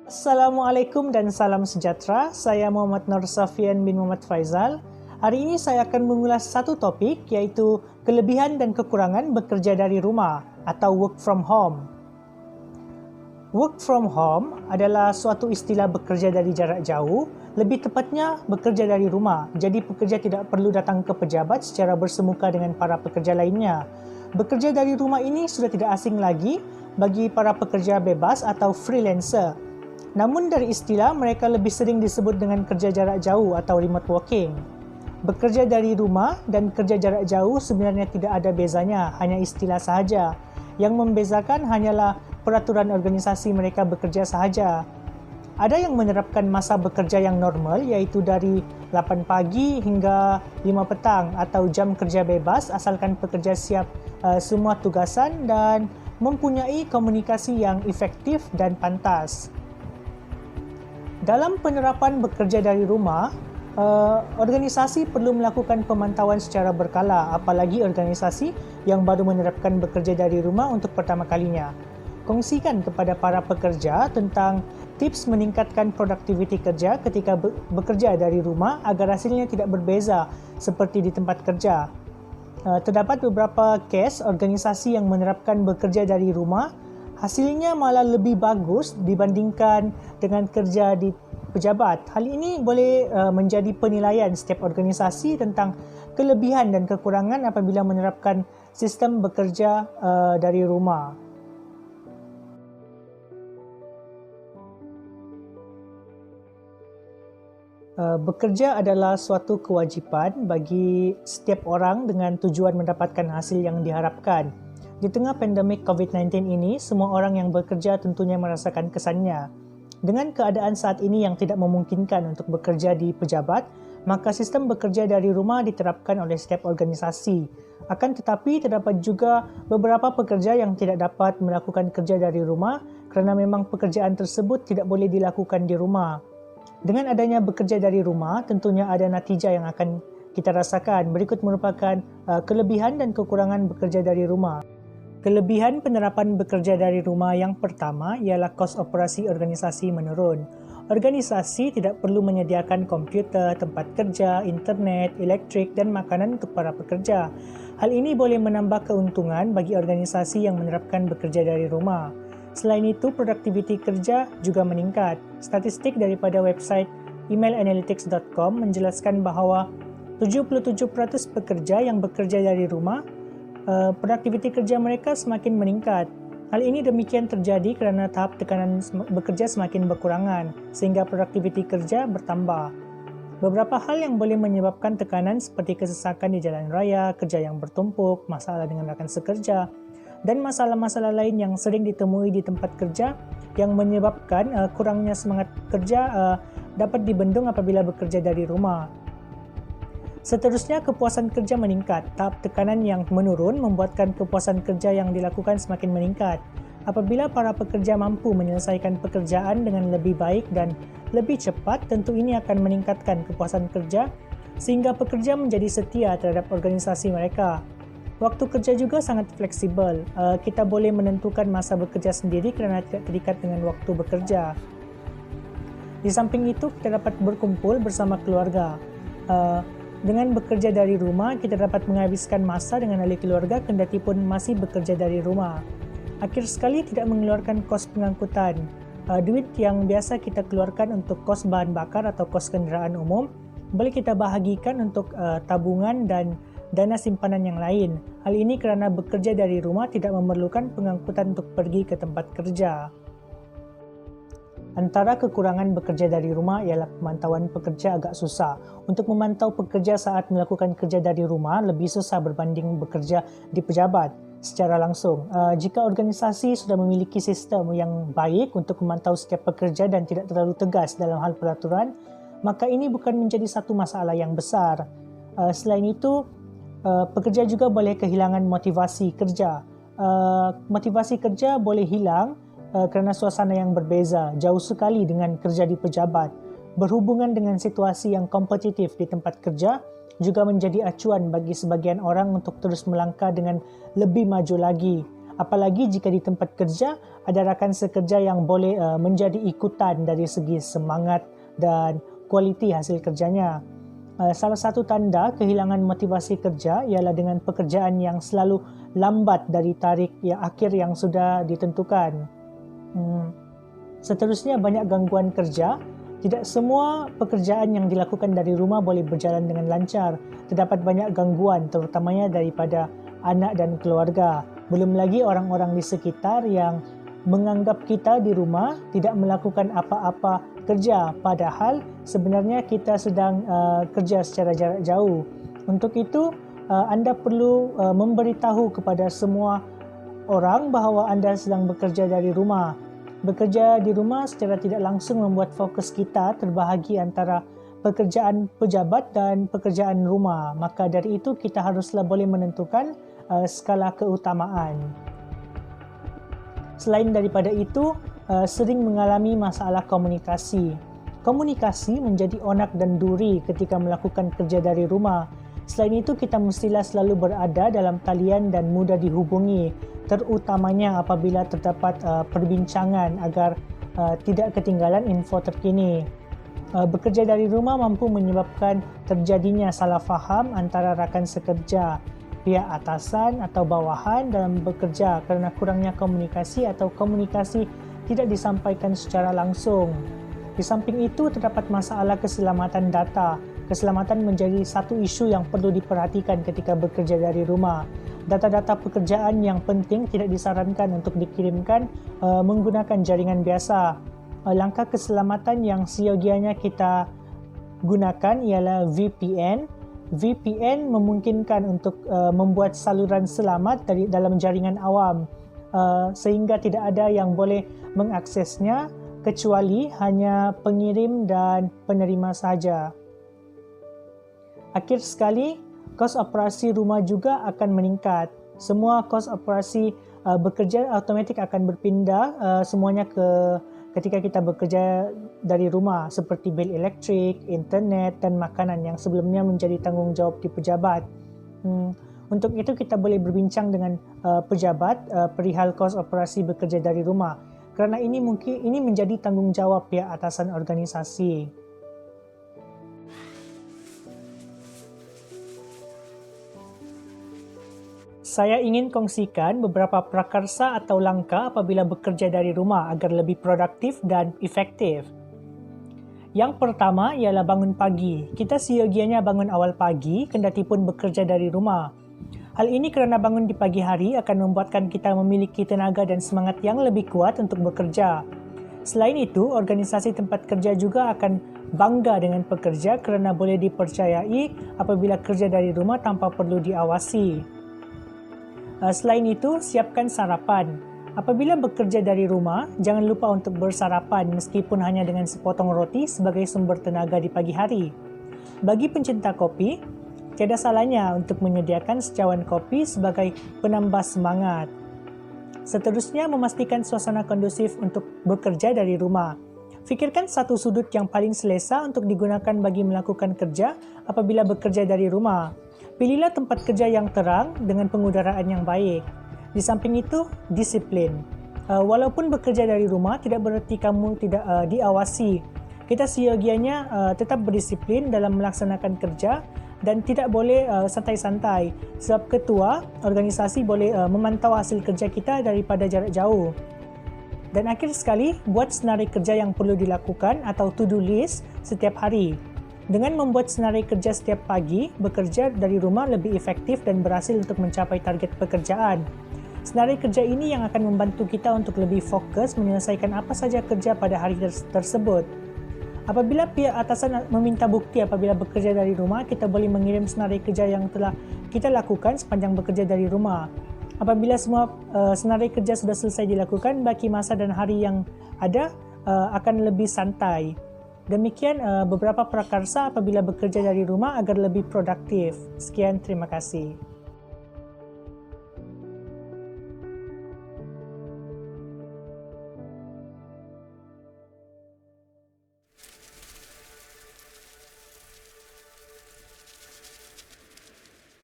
Assalamualaikum dan salam sejahtera. Saya Muhammad Nur Safian bin Muhammad Faizal. Hari ini saya akan mengulas satu topik, iaitu kelebihan dan kekurangan bekerja dari rumah atau work from home. Work from home adalah suatu istilah bekerja dari jarak jauh, lebih tepatnya bekerja dari rumah. Jadi pekerja tidak perlu datang ke pejabat secara bersemuka dengan para pekerja lainnya. Bekerja dari rumah ini sudah tidak asing lagi bagi para pekerja bebas atau freelancer. Namun dari istilah, mereka lebih sering disebut dengan kerja jarak jauh atau remote working. Bekerja dari rumah dan kerja jarak jauh sebenarnya tidak ada bezanya, hanya istilah sahaja. Yang membezakan hanyalah peraturan organisasi mereka bekerja sahaja. Ada yang menerapkan masa bekerja yang normal, iaitu dari 8 pagi hingga 5 petang atau jam kerja bebas asalkan pekerja siap semua tugasan dan mempunyai komunikasi yang efektif dan pantas. Dalam penerapan bekerja dari rumah, organisasi perlu melakukan pemantauan secara berkala, apalagi organisasi yang baru menerapkan bekerja dari rumah untuk pertama kalinya. Kongsikan kepada para pekerja tentang tips meningkatkan produktiviti kerja ketika bekerja dari rumah agar hasilnya tidak berbeza seperti di tempat kerja. Terdapat beberapa kes organisasi yang menerapkan bekerja dari rumah, hasilnya malah lebih bagus dibandingkan dengan kerja di pejabat. Hal ini boleh menjadi penilaian setiap organisasi tentang kelebihan dan kekurangan apabila menerapkan sistem bekerja dari rumah. Bekerja adalah suatu kewajipan bagi setiap orang dengan tujuan mendapatkan hasil yang diharapkan. Di tengah pandemik COVID-19 ini, semua orang yang bekerja tentunya merasakan kesannya. Dengan keadaan saat ini yang tidak memungkinkan untuk bekerja di pejabat, maka sistem bekerja dari rumah diterapkan oleh setiap organisasi. Akan tetapi, terdapat juga beberapa pekerja yang tidak dapat melakukan kerja dari rumah kerana memang pekerjaan tersebut tidak boleh dilakukan di rumah. Dengan adanya bekerja dari rumah, tentunya ada natijah yang akan kita rasakan. Berikut merupakan kelebihan dan kekurangan bekerja dari rumah. Kelebihan penerapan bekerja dari rumah yang pertama ialah kos operasi organisasi menurun. Organisasi tidak perlu menyediakan komputer, tempat kerja, internet, elektrik dan makanan untuk para pekerja. Hal ini boleh menambah keuntungan bagi organisasi yang menerapkan bekerja dari rumah. Selain itu, produktiviti kerja juga meningkat. Statistik daripada website emailanalytics.com menjelaskan bahawa 77% pekerja yang bekerja dari rumah produktiviti kerja mereka semakin meningkat. Hal ini demikian terjadi kerana tahap tekanan bekerja semakin berkurangan sehingga produktiviti kerja bertambah. Beberapa hal yang boleh menyebabkan tekanan seperti kesesakan di jalan raya, kerja yang bertumpuk, masalah dengan rakan sekerja dan masalah-masalah lain yang sering ditemui di tempat kerja yang menyebabkan kurangnya semangat kerja dapat dibendung apabila bekerja dari rumah. Seterusnya, kepuasan kerja meningkat. Tahap tekanan yang menurun membuatkan kepuasan kerja yang dilakukan semakin meningkat. Apabila para pekerja mampu menyelesaikan pekerjaan dengan lebih baik dan lebih cepat, tentu ini akan meningkatkan kepuasan kerja sehingga pekerja menjadi setia terhadap organisasi mereka. Waktu kerja juga sangat fleksibel. Kita boleh menentukan masa bekerja sendiri kerana tidak terikat dengan waktu bekerja. Di samping itu, kita dapat berkumpul bersama keluarga. Dengan bekerja dari rumah, kita dapat menghabiskan masa dengan ahli keluarga kendati pun masih bekerja dari rumah. Akhir sekali, tidak mengeluarkan kos pengangkutan. Duit yang biasa kita keluarkan untuk kos bahan bakar atau kos kenderaan umum, boleh kita bahagikan untuk tabungan dan dana simpanan yang lain. Hal ini kerana bekerja dari rumah tidak memerlukan pengangkutan untuk pergi ke tempat kerja. Antara kekurangan bekerja dari rumah ialah pemantauan pekerja agak susah. Untuk memantau pekerja saat melakukan kerja dari rumah lebih susah berbanding bekerja di pejabat secara langsung. Jika organisasi sudah memiliki sistem yang baik untuk memantau setiap pekerja dan tidak terlalu tegas dalam hal peraturan, maka ini bukan menjadi satu masalah yang besar. Selain itu, pekerja juga boleh kehilangan motivasi kerja. Motivasi kerja boleh hilang kerana suasana yang berbeza, jauh sekali dengan kerja di pejabat. Berhubungan dengan situasi yang kompetitif di tempat kerja juga menjadi acuan bagi sebagian orang untuk terus melangkah dengan lebih maju lagi. Apalagi jika di tempat kerja ada rakan sekerja yang boleh menjadi ikutan dari segi semangat dan kualiti hasil kerjanya. Salah satu tanda kehilangan motivasi kerja ialah dengan pekerjaan yang selalu lambat dari tarikh akhir yang sudah ditentukan. Seterusnya, banyak gangguan kerja. Tidak semua pekerjaan yang dilakukan dari rumah boleh berjalan dengan lancar. Terdapat banyak gangguan, terutamanya daripada anak dan keluarga. Belum lagi orang-orang di sekitar yang menganggap kita di rumah tidak melakukan apa-apa kerja, padahal sebenarnya kita sedang kerja secara jarak jauh. Untuk itu, anda perlu memberitahu kepada semua orang bahawa anda sedang bekerja dari rumah. Bekerja di rumah secara tidak langsung membuat fokus kita terbahagi antara pekerjaan pejabat dan pekerjaan rumah. Maka dari itu kita haruslah boleh menentukan skala keutamaan. Selain daripada itu, sering mengalami masalah komunikasi. Komunikasi menjadi onak dan duri ketika melakukan kerja dari rumah. Selain itu, kita mestilah selalu berada dalam talian dan mudah dihubungi, terutamanya apabila terdapat perbincangan agar tidak ketinggalan info terkini. Bekerja dari rumah mampu menyebabkan terjadinya salah faham antara rakan sekerja, pihak atasan atau bawahan dalam bekerja kerana kurangnya komunikasi atau komunikasi tidak disampaikan secara langsung. Di samping itu, terdapat masalah keselamatan data. Keselamatan menjadi satu isu yang perlu diperhatikan ketika bekerja dari rumah. Data-data pekerjaan yang penting tidak disarankan untuk dikirimkan menggunakan jaringan biasa. Langkah keselamatan yang seyogianya kita gunakan ialah VPN. VPN memungkinkan untuk membuat saluran selamat dalam jaringan awam sehingga tidak ada yang boleh mengaksesnya kecuali hanya pengirim dan penerima sahaja. Akhir sekali, kos operasi rumah juga akan meningkat. Semua kos operasi bekerja automatik akan berpindah semuanya ketika kita bekerja dari rumah, seperti bil elektrik, internet dan makanan yang sebelumnya menjadi tanggungjawab di pejabat. Untuk itu kita boleh berbincang dengan pejabat perihal kos operasi bekerja dari rumah, kerana ini menjadi tanggungjawab pihak atasan organisasi. Saya ingin kongsikan beberapa prakarsa atau langkah apabila bekerja dari rumah agar lebih produktif dan efektif. Yang pertama ialah bangun pagi. Kita seyogianya bangun awal pagi kendati pun bekerja dari rumah. Hal ini kerana bangun di pagi hari akan membuatkan kita memiliki tenaga dan semangat yang lebih kuat untuk bekerja. Selain itu, organisasi tempat kerja juga akan bangga dengan pekerja kerana boleh dipercayai apabila kerja dari rumah tanpa perlu diawasi. Selain itu, siapkan sarapan. Apabila bekerja dari rumah, jangan lupa untuk bersarapan meskipun hanya dengan sepotong roti sebagai sumber tenaga di pagi hari. Bagi pencinta kopi, tiada salahnya untuk menyediakan secawan kopi sebagai penambah semangat. Seterusnya, memastikan suasana kondusif untuk bekerja dari rumah. Fikirkan satu sudut yang paling selesa untuk digunakan bagi melakukan kerja apabila bekerja dari rumah. Pilihlah tempat kerja yang terang dengan pengudaraan yang baik. Di samping itu, disiplin. Walaupun bekerja dari rumah tidak bererti kamu tidak diawasi. Kita seyogianya tetap berdisiplin dalam melaksanakan kerja dan tidak boleh santai-santai sebab ketua organisasi boleh memantau hasil kerja kita daripada jarak jauh. Dan akhir sekali, buat senarai kerja yang perlu dilakukan atau to-do list setiap hari. Dengan membuat senarai kerja setiap pagi, bekerja dari rumah lebih efektif dan berhasil untuk mencapai target pekerjaan. Senarai kerja ini yang akan membantu kita untuk lebih fokus menyelesaikan apa saja kerja pada hari tersebut. Apabila pihak atasan meminta bukti apabila bekerja dari rumah, kita boleh mengirim senarai kerja yang telah kita lakukan sepanjang bekerja dari rumah. Apabila semua senarai kerja sudah selesai dilakukan, baki masa dan hari yang ada akan lebih santai. Demikian beberapa prakarsa apabila bekerja dari rumah agar lebih produktif. Sekian, terima kasih.